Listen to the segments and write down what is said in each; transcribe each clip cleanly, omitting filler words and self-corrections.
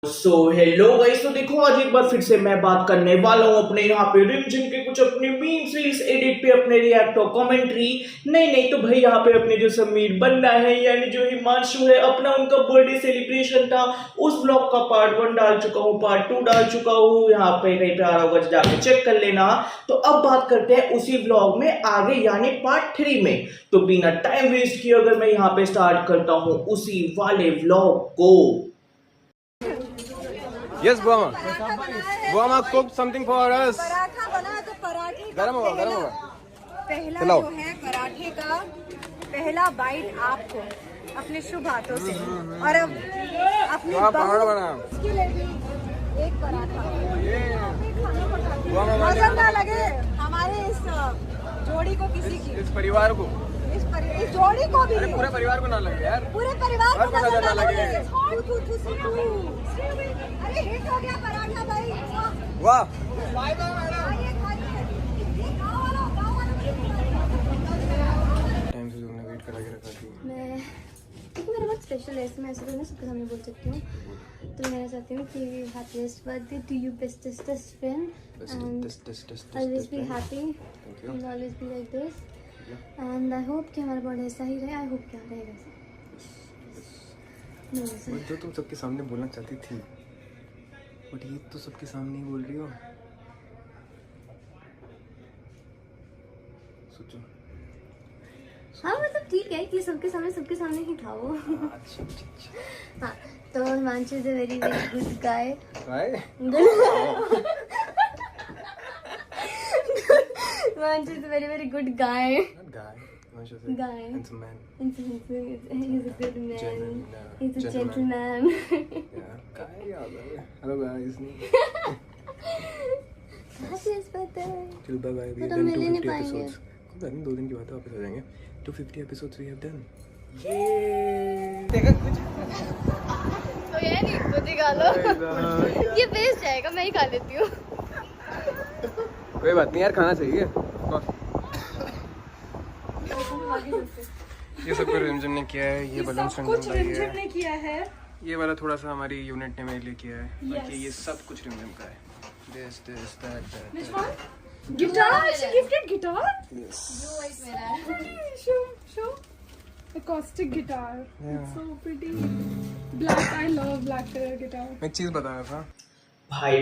Hello guys, तो देखो आज एक बार फिर से मैं बात करने वाला हूँ अपने यहाँ पे रिमझिम के कुछ अपने मीम्स रील्स एडिट पे अपने रिएक्ट और कमेंट्री। नहीं तो भाई यहाँ पे अपने जो समीर बंदा है यानी जो हिमांशु है, अपना उनका बर्थडे सेलिब्रेशन था, उस ब्लॉग का पार्ट 1 डाल चुका हूँ, पार्ट 2 डाल चुका हूँ, यहाँ पे कहीं पे आ रहा होगा जाके चेक कर लेना। तो अब बात करते हैं उसी ब्लॉग में आगे यानी पार्ट 3 में। तो बिना टाइम वेस्ट किए अगर मैं यहाँ पे स्टार्ट करता हूँ उसी वाले व्लॉग को। Yes, Buama. Buama, cook something for us. Paratha बना तो पराठे का गरम होगा, गरम होगा। पहला चलाओ। जो है पराठे का पहला बाइट आपको अपने शुभ हाथों से और अब अपनी वाह, बहू पहाड़ बना। उसके लिए भी एक पराठा बुआ मामा नजर ना लगे हमारे इस जोड़ी को किसी की इस परिवार को, इस जोड़ी को भी अरे पूरे परिवार को ना लगे यार। पूरे परिवार को सबको नजर ना लगे। लगे। अरे हिट हो गया पराठा भाई। वाह, खाइए खाइए ये गाँव वालों टाइम से तुमने वेट करा के रखा थी। मैं क्योंकि मेरा बहुत स्पेशल है, इसमें ऐसे तो ना सबके सामने बोल सकती हूँ। तो मैं चाहती हूँ कि happiest birthday to you bestest friend and always be happy and always be like this and I hope कि हमारा बर्थडे ऐसा ही रहे। आई होप क्या रहेगा ऐसा। जो तुम सबके सामने बोलना चाहती थी, बट ये तो सबके सामने ही बोल रही हो। सोचो। हाँ मतलब ठीक है कि सबके सामने ही था वो। अच्छा। हाँ तो Himanshu is a very very good guy. Himanshu is a very very good guy. Guy. Handsome man. He's a good man. Gentleman. He's a Gentleman. gentleman. Yeah. Guy, hello guys. Happiest birthday. Till bye bye. We But have हम done मिल ही नहीं 250 पाएंगे। episodes. कोई बात नहीं, 2 दिन की बात है, वापस आ जाएंगे। 250 episodes we have done. देखा कुछ? तो ये नहीं मुझे खा लो। ये वेस्ट जाएगा, मैं ही खा लेती हूँ। कोई बात नहीं यार, खाना चाहिए। ये सब कुछ रिमझिम ने किया है, ये बलून रिमझिम ने किया है। ये वाला थोड़ा सा हमारी यूनिट ने मेरे लिए किया है, बाकी ये सब कुछ रिमझिम का है। This, that. Guitar, she gifted guitar. Yes. Show. Acoustic guitar. Yeah. So pretty. Black. I love black color guitar. मैं एक चीज बता रहा था। भाई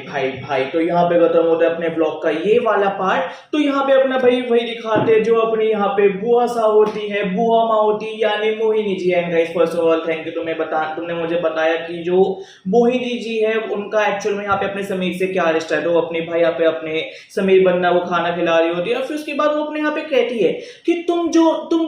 तो यहाँ पे खत्म होता है अपने ब्लॉग का ये वाला पार्ट। तो यहाँ पे अपना भाई वही दिखाते हैं जो अपनी यहाँ पे बुआ सा होती है, बुआ माँ होती है यानी Mohini ji. And guys first of all thank you, तुमने मुझे बताया कि जो मोहिनी जी है उनका एक्चुअल में यहाँ पे अपने समीर से क्या रिश्ता है। तो अपने भाई यहाँ पे अपने समीर बन्ना को खाना खिला रही होती है, फिर उसके बाद वो अपने यहाँ पे कहती है कि तुम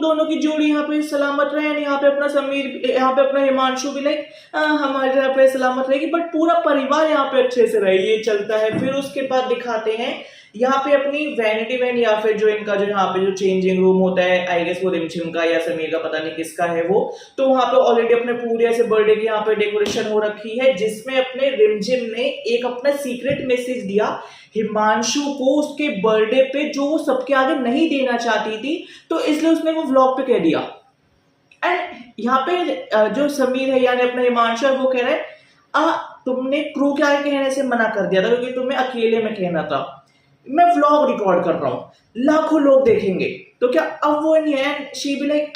दोनों की जोड़ी यहाँ पे सलामत रहे। यहाँ पे अपना समीर, यहाँ पे अपना हिमांशु भी लाइक हमारे यहाँ पे सलामत रहेगी, बट पूरा परिवार यहाँ पे अच्छे से रहे, ये चलता है। फिर उसके बाद दिखाते हैं यहाँ पे अपनी वैनिटी वैन या फिर जो इनका जो यहाँ पे जो चेंजिंग रूम होता है, आई गेस वो रिमझिम का या समीर का, पता नहीं किसका है वो। तो वहाँ पे ऑलरेडी अपने पूरे ऐसे बर्थडे की यहाँ पे डेकोरेशन हो रखी है, जिसमें अपने रिमझिम ने एक अपना सीक्रेट मैसेज दिया हिमांशु को उसके बर्थडे पे, जो वो सबके आगे नहीं देना चाहती थी, तो इसलिए उसने वो व्लॉग पे कह दिया। एंड यहाँ पे जो समीर है यानी अपना हिमांशु है, वो कह रहा है तुमने क्रू के आगे कहने से मना कर दिया था क्योंकि तुम्हें अकेले में कहना था। मैं व्लॉग रिकॉर्ड कर रहा हूँ, लाखों लोग देखेंगे, तो क्या अब वो नहीं है। शी बी लाइक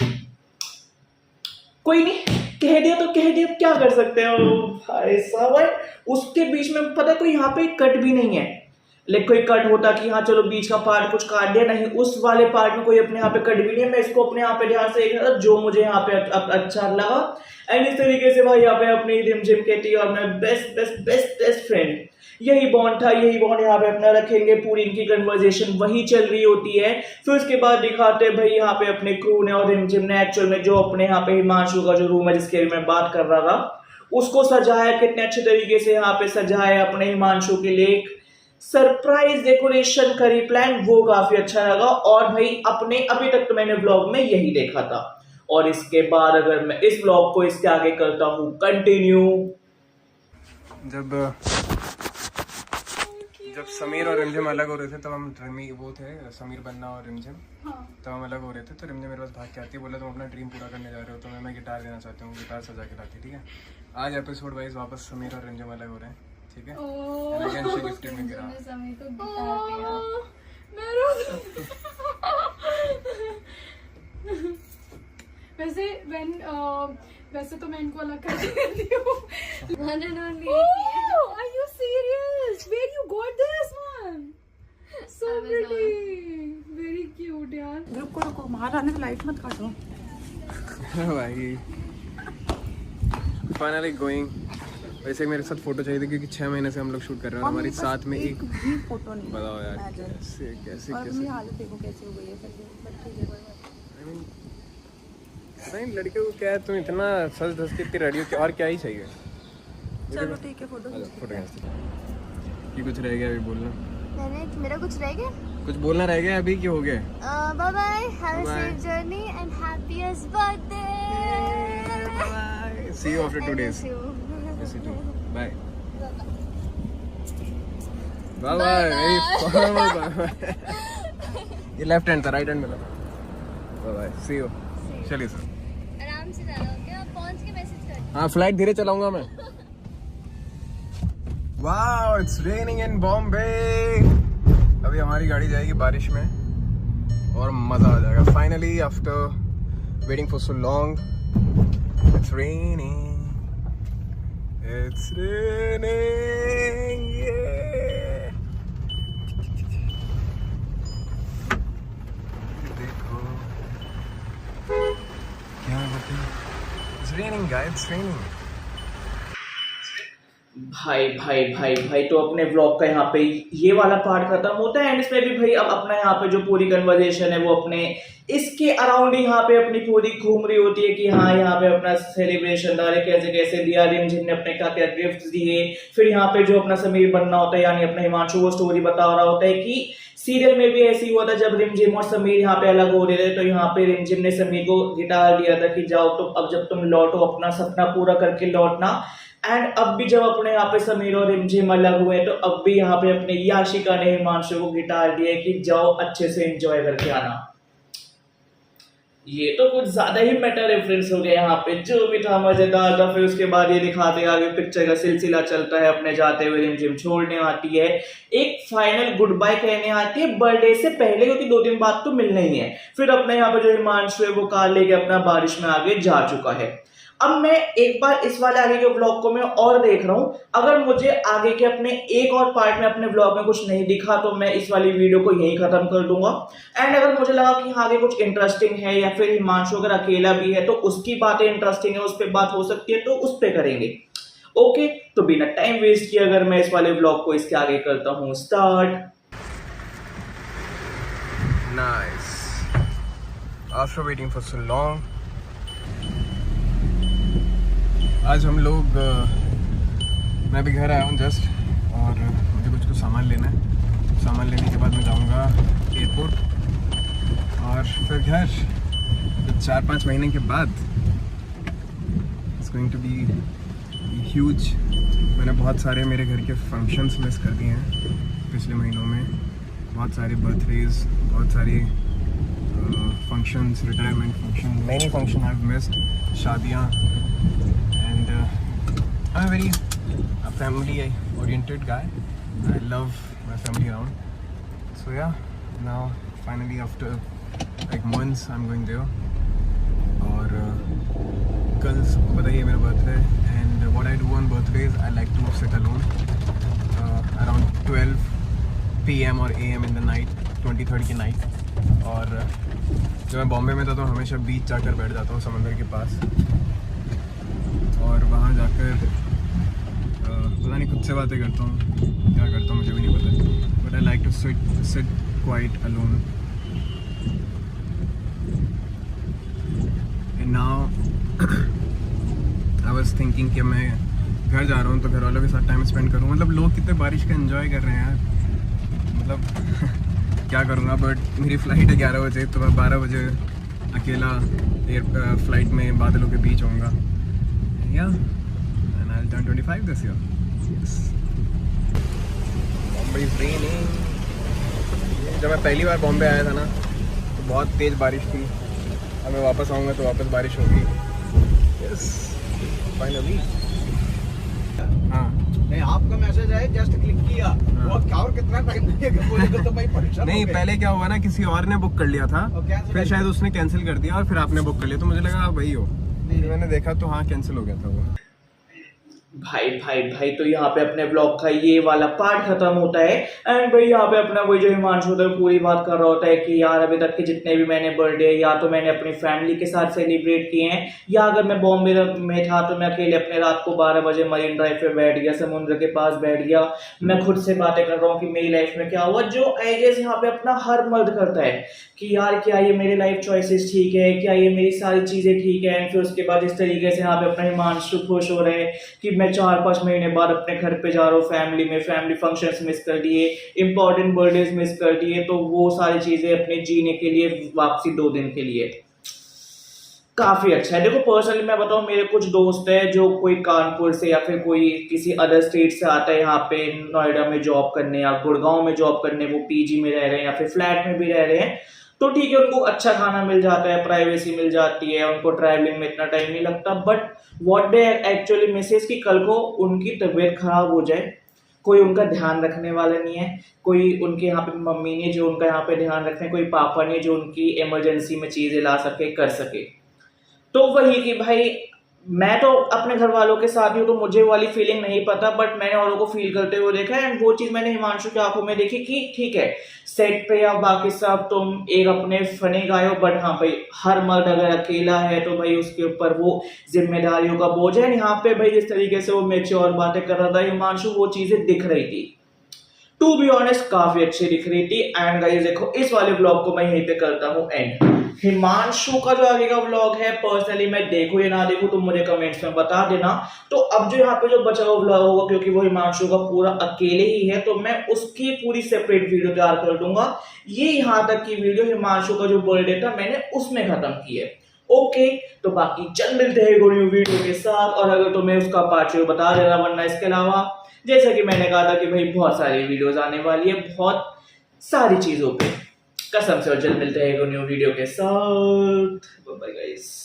कोई नहीं, कह दिया तो कह दिया, क्या कर सकते हो भाई साहब। उसके बीच में पता है कोई यहाँ पे कट भी नहीं है, लेकिन कोई कट होता कि हाँ चलो बीच का पार्ट कुछ काट दिया, नहीं, उस वाले पार्ट में कोई अपने यहाँ पे कट भी नहीं है। मैं इसको अपने यहाँ पे ध्यान से देखा था जो मुझे यहाँ पे अच्छा लगा। एंड इस तरीके से भाई यहाँ पे अपनी रिमझिम कहती है और मैं बेस्ट फ्रेंड, यही बॉन्ड था, यही बॉन्ड यहाँ पे अपना रखेंगे। पूरी इनकी कन्वर्सेशन वही चल रही होती है। फिर उसके बाद दिखाते हैं भाई यहाँ पे अपने क्रू ने और रिमझिम ने एक्चुअल में जो अपने यहाँ पे हिमांशु का जो रूम है जिसके मैं बात कर रहा था, उसको सजाया, कितने अच्छे तरीके से यहाँ पे सजाया अपने हिमांशु के लिए, एक सरप्राइज डेकोरेशन करी प्लान, वो काफी अच्छा लगा। और भाई अपने अभी तक तो मैंने व्लॉग में यही देखा था, और इसके बाद अगर मैं इस व्लॉग को इसके आगे करता हूँ कंटिन्यू, जब जब समीर और रिमझिम अलग हो रहे थे तब हम वो थे समीर बन्ना और रिमझिम, तब हम अलग हो रहे थे। तो रिमझिम मेरे पास भाग के आती है, बोला तुम अपना ड्रीम पूरा करने जा रहे हो तो मैं गिटार देना चाहती हूँ, गिटार सजा के लाती। ठीक है, आज एपिसोड वाइज वापस समीर और रिमझिम अलग हो रहे हैं। ठीक है, again she gifted me guitar. वैसे तो मैं इनको अलग कर देती हूँ। One and only. Oh, are you serious? Where you got this one? So Amazon. pretty, very cute यार। रुको रुको, बाहर आने लाइट मत काटो। भाई फाइनली गोइंग। वैसे मेरे साथ फोटो चाहिए थी क्योंकि 6 महीने से हम लोग शूट कर रहे हैं और हमारे साथ में एक भी फोटो नहीं। बताओ यार कैसे कैसे और कैसे मेरी हालत देखो कैसे हो गई है फिर भी, but ठीक है, कोई बात नहीं। नहीं लड़के को क्या है, तुम इतना सज धज के इतनी रेडी हो कि और क्या ही चाहिए। चलो ठीक है, फोटो फोटो ये कुछ रह गया अभी बोलना? मेरा कुछ रह गया? कुछ बोलना रह गया अभी कि हो गया? Bye bye, have a Bye. Safe journey and happiest birthday. See you after 2 days। you. Bye bye bye. ये लेफ्ट हैंड था, राइट हैंड मेरा। Bye bye, see you. चलिए सर, आराम से जाना, ओके? आप पहुंच के मैसेज कर। हाँ फ्लाइट धीरे चलाऊंगा मैं। वाओ इट्स रेनिंग इन बॉम्बे। अभी हमारी गाड़ी जाएगी बारिश में और मजा आ जाएगा। Finally after waiting for so long it's raining, it's raining. देखो क्या बोलते हैं, it's raining guys, it's raining. भाई तो अपने व्लॉग का यहाँ पे ये वाला पार्ट खत्म होता है एंड इसमें भी भाई अब अपना यहाँ पे जो पूरी कन्वर्सेशन है वो अपने इसके अराउंड यहाँ पे अपनी पूरी घूम रही होती है कि हाँ यहाँ पे अपना सेलिब्रेशन दारे कैसे कैसे दिया, रिमझिम ने अपने क्या क्या गिफ्ट दिए। फिर यहाँ पे जो अपना समीर बनना होता है यानी अपना हिमांशु वो स्टोरी बता रहा होता है कि सीरियल में भी ऐसी हुआ था जब रिमझिम और समीर यहाँ पे अलग हो रहे थे तो यहाँ पे रिमझिम ने समीर को गिटार दिया था कि जाओ तुम अब जब तुम लौटो अपना सपना पूरा करके लौटना। एंड अब भी जब अपने यहाँ पे समीर और रिमझिम अलग हुए तो अब भी यहाँ पे अपने याशिका ने हिमांशु को गिटार दिया कि जाओ अच्छे से एंजॉय करके आना। ये तो कुछ ज्यादा ही मेटा रेफरेंस हो गया यहाँ पे, जो भी था मजेदार था। फिर उसके बाद ये दिखाते आगे पिक्चर का सिलसिला चलता है, अपने जाते हुए रिमझिम छोड़ने आती है, एक फाइनल गुड बाय कहने आती है बर्थडे से पहले क्योंकि 2 दिन बाद तो मिलना ही है। फिर अपने यहाँ पे जो हिमांशु है वो कार लेके अपना बारिश में आगे जा चुका है। अब मैं एक बार इस वाले आगे के ब्लॉग को मैं और देख रहा हूँ, अगर मुझे आगे के अपने एक और पार्ट में अपने ब्लॉग में कुछ नहीं दिखा तो मैं इस वाली वीडियो को यहीं खत्म कर दूंगा। एंड अगर मुझे लगा कि आगे कुछ इंटरेस्टिंग है या फिर हिमांशु अगर अकेला भी है तो उसकी बातें इंटरेस्टिंग है, उस पर बात हो सकती है तो उस पर करेंगे। ओके, तो बिना टाइम वेस्ट किए अगर मैं इस वाले ब्लॉग को इसके आगे करता हूँ start. Nice, after waiting for so long आज हम लोग मैं भी घर आया हूँ जस्ट और मुझे कुछ सामान लेना है। सामान लेने के बाद मैं जाऊँगा एयरपोर्ट और फिर घर। 4-5 महीने के बाद it's going to be huge. मैंने बहुत सारे मेरे घर के फंक्शंस मिस कर दिए हैं पिछले महीनों में, बहुत सारे बर्थडेज, बहुत सारे functions, retirement function, many function I have missed, शादियाँ। And I'm a very family-oriented guy. I love my family around. So yeah, now finally after like months I'm going there. और कल सबको पता ही है मेरा birthday and what I do on birthdays I like to sit alone around 12 PM or AM in the night, 23rd की night। और जब मैं बॉम्बे में था तो हमेशा बीच जाकर बैठ जाता हूँ समंदर के पास और वहाँ जाकर पता नहीं खुद से बातें करता हूँ, क्या करता हूँ मुझे भी नहीं पता, but I like to sit quite alone. And now I was thinking कि मैं घर जा रहा हूँ तो घर वालों के साथ टाइम स्पेंड करूँ। मतलब लोग कितने बारिश का एंजॉय कर रहे हैं यार, मतलब क्या करूँगा। बट मेरी फ़्लाइट है 11 बजे तो मैं 12 बजे अकेला फ्लाइट में बादलों के बीच होऊंगा। Yeah, and I'll turn 25 this year. Yes. भाई raining। जब मैं पहली बार बॉम्बे आया था ना तो बहुत तेज़ बारिश थी। अब मैं वापस आऊँगा तो वापस बारिश होगी। Yes finally. हाँ नहीं, आपका मैसेज है, जस्ट क्लिक किया और क्या, और कितना टाइम लगेगा बोलेगा तो भाई परेशान नहीं, हो गए। पहले क्या हुआ ना, किसी और ने बुक कर लिया था, और cancel फिर कर शायद उसने कैंसिल कर दिया और फिर आपने बुक कर लिया, तो मुझे लगा वही हो। फिर मैंने देखा तो हाँ कैंसिल हो गया था वो। भाई भाई भाई तो यहाँ पे अपने ब्लॉग का ये वाला पार्ट खत्म होता है। एंड भाई यहाँ पे अपना वही जो हिमांशु होता है पूरी बात कर रहा होता है कि यार अभी तक के जितने भी मैंने बर्थडे या तो मैंने अपनी फैमिली के साथ सेलिब्रेट किए हैं, या अगर मैं बॉम्बे में था तो मैं अकेले अपने रात को 12 बजे मरीन ड्राइव पे बैठ गया, समुद्र के पास बैठ गया, मैं खुद से बातें कर रहा हूँ कि मेरी लाइफ में क्या हुआ, जो आई गेस यहाँ पे अपना हर मर्द करता है कि यार क्या ये मेरी लाइफ चॉइसेस ठीक है, क्या ये मेरी सारी चीजें ठीक है। एंड फिर उसके बाद इस तरीके से यहाँ पे अपना हिमांशु खुश हो रहे हैं कि मैं 4-5 महीने बाद अपने घर पे जा रहा हूँ, फैमिली फंक्शंस मिस कर दिए, इंपॉर्टेंट बर्थडेज मिस कर दिए, तो वो सारी चीजें अपने जीने के लिए वापसी 2 दिन के लिए काफी अच्छा है। देखो पर्सनली मैं बताऊं, मेरे कुछ दोस्त हैं जो कोई कानपुर से या फिर कोई किसी अदर स्टेट से आता है यहाँ पे नोएडा में जॉब करने या गुड़गांव में जॉब करने, वो पीजी में रह रहे हैं या फिर फ्लैट में भी रह रहे हैं, तो ठीक है उनको अच्छा खाना मिल जाता है, प्राइवेसी मिल जाती है, उनको ट्रैवलिंग में इतना टाइम नहीं लगता। But what they actually Mrs कि कल को उनकी तबीयत खराब हो जाए, कोई उनका ध्यान रखने वाला नहीं है, कोई उनके यहाँ पे मम्मी ने जो उनका यहाँ पे ध्यान रखते हैं, कोई पापा ने जो उनकी इमरजेंसी में चीजें ला सके कर सके। तो वही कि भाई मैं तो अपने घर वालों के साथ ही हूँ तो मुझे वाली फीलिंग नहीं पता, बट मैंने औरों को फील करते हुए देखा है। एंड वो चीज मैंने हिमांशु की आंखों में देखी कि ठीक है सेट पे या बाकी सब तुम एक अपने फनी गाय हो, बट हाँ भाई हर मर्द अगर अकेला है तो भाई उसके ऊपर वो जिम्मेदारियों का बोझ है। यहाँ पे भाई जिस तरीके से वो मैच्योर बातें कर रहा था हिमांशु, वो चीजें दिख रही थी, टू बी ऑनेस्ट काफी अच्छी दिख रही थी। एंड गाइस देखो इस वाले ब्लॉग को मैं यहीं पे करता हूँ एंड। हिमांशु का जो आगे का व्लॉग है पर्सनली मैं देखूं या ना देखूं तो मुझे कमेंट्स में बता देना। तो अब जो यहाँ पे जो बचा हुआ व्लॉग होगा, क्योंकि वो हिमांशु का पूरा अकेले ही है, तो मैं उसकी पूरी सेपरेट वीडियो तैयार कर दूंगा। ये यहाँ तक की वीडियो हिमांशु का जो बर्थडे था मैंने उसमें खत्म की है। ओके तो बाकी चल मिलते हैं न्यू वीडियो के साथ, और अगर तुम्हें उसका पार्ट बता देना, वरना इसके अलावा जैसा कि मैंने कहा था कि भाई बहुत सारी वीडियोस आने वाली है बहुत सारी चीजों पे, कसम से। और जल्द मिलते हैं न्यू वीडियो के साथ। Bye bye guys.